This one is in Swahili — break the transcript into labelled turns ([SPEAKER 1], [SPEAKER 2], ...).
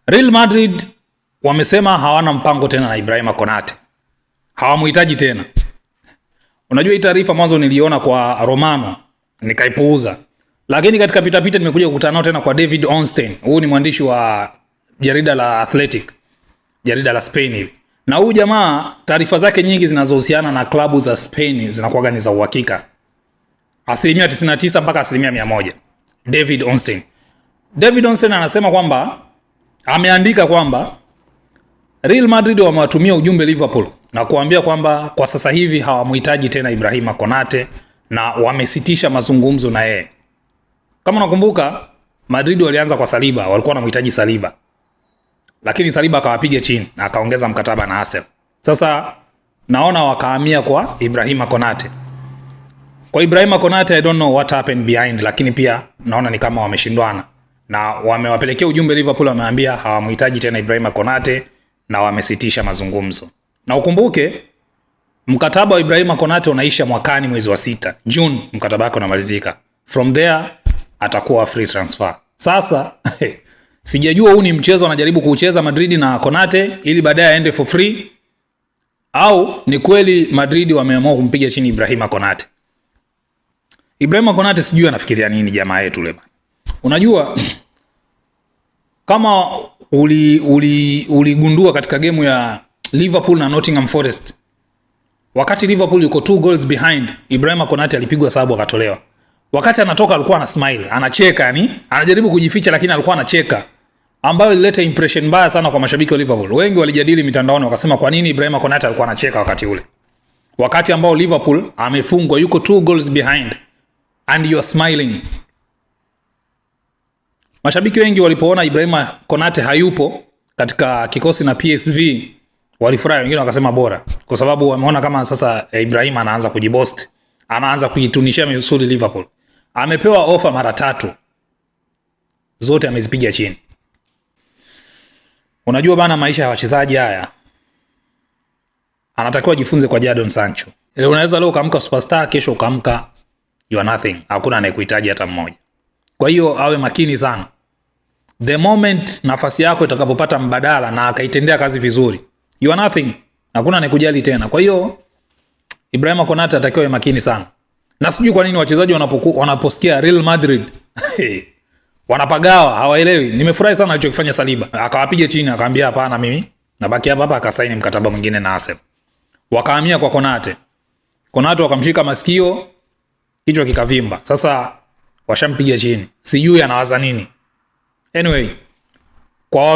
[SPEAKER 1] Real Madrid wamesema hawana mpango tena na Ibrahima Konate. Hawamuhitaji tena. Unajua hii taarifa mwanzo niliona kwa Romano, nikaipuuza. Lakini katika pitapita nimekuja kukutana nao tena kwa David Ornstein. Huyu ni mwandishi wa jarida la Athletic, jarida la Spain hivi. Na huyu jamaa taarifa zake nyingi zinazohusiana na klabu za Spain zinakuwa ni za uhakika. 99% mpaka 100%. David Ornstein. David Ornstein anasema kwamba ameandika kwamba Real Madrid wamewatumia ujumbe Liverpool na kuambia kwamba kwa sasa hivi hawamuhitaji tena Ibrahima Konate na wamesitisha mazungumzo na yeye. Kama unakumbuka, Madrid walianza kwa Saliba, walikuwa wanamhitaji Saliba. Lakini Saliba akawapiga chini na akaongeza mkataba na Arsenal. Sasa naona wakahamia kwa Ibrahima Konate. Kwa Ibrahima Konate, I don't know what happened behind, lakini pia naona ni kama wameshindwana. Na wamewapelekea ujumbe Liverpool, wameambia hawamuhitaji tena Ibrahima Konate na wamesitisha mazungumzo. Na ukumbuke mkataba wa Ibrahima Konate unaisha mwakani mwezi wa 6, June mkataba wake unamalizika. From there atakuwa free transfer. Sasa sijajua huu ni mchezo anajaribu kuucheza Madrid na Konate ili baadaye aende for free, au ni kweli Madrid wameamua kumpiga chini Ibrahima Konate. Ibrahima Konate sijui anafikiria nini jamaa yetu yule. Unajua kama uligundua katika game ya Liverpool na Nottingham Forest, wakati Liverpool yuko 2 goals behind, Ibrahima Konate alipigwa sababu akatolewa. Wakati anatoka alikuwa ana smile, anacheka, yani anajaribu kujificha lakini alikuwa anacheka, ambayo ilileta impression mbaya sana kwa mashabiki wa Liverpool. Wengi walijadili mitandaoni wakasema kwa nini Ibrahima Konate alikuwa anacheka wakati ule, wakati ambao Liverpool amefungwa, yuko 2 goals behind and you are smiling. Mashabiki wengi walipoona Ibrahima Konate hayupo katika kikosi na PSV walifurahi, wengine wakasema bora, kwa sababu wameona kama sasa Ibrahima anaanza kujiboast, anaanza kuitunishia misuli Liverpool. Amepewa ofa mara 3, zote amezipiga chini. Unajua bana, maisha ya wachezaji haya, anatakiwa jifunze kwa Jadon Sancho. Unaweza leo ukaamka superstar, kesho ukaamka you are nothing, hakuna anayekuhitaji hata mmoja. Kwa hiyo awe makini sana. The moment nafasi yako itakapopata mbadala na akaitendea kazi vizuri, you are nothing, hakuna anayekujali tena. Kwa hiyo Ibrahima Konate atakiwa makini sana. Na sijui kwa nini wachezaji wanaposikia Real Madrid wanapagawa, hawaelewi. Nimefurahi sana alichokifanya Saliba, akawapiga chini, akamwambia hapana, mimi nabaki hapa, akasaini mkataba mwingine na Arsenal. Wakahamia kwa Konate. Konate wakamshika masikio, kichwa kikavimba. Sasa washampiga chini, sijui anawaza nini. Anyway, kwa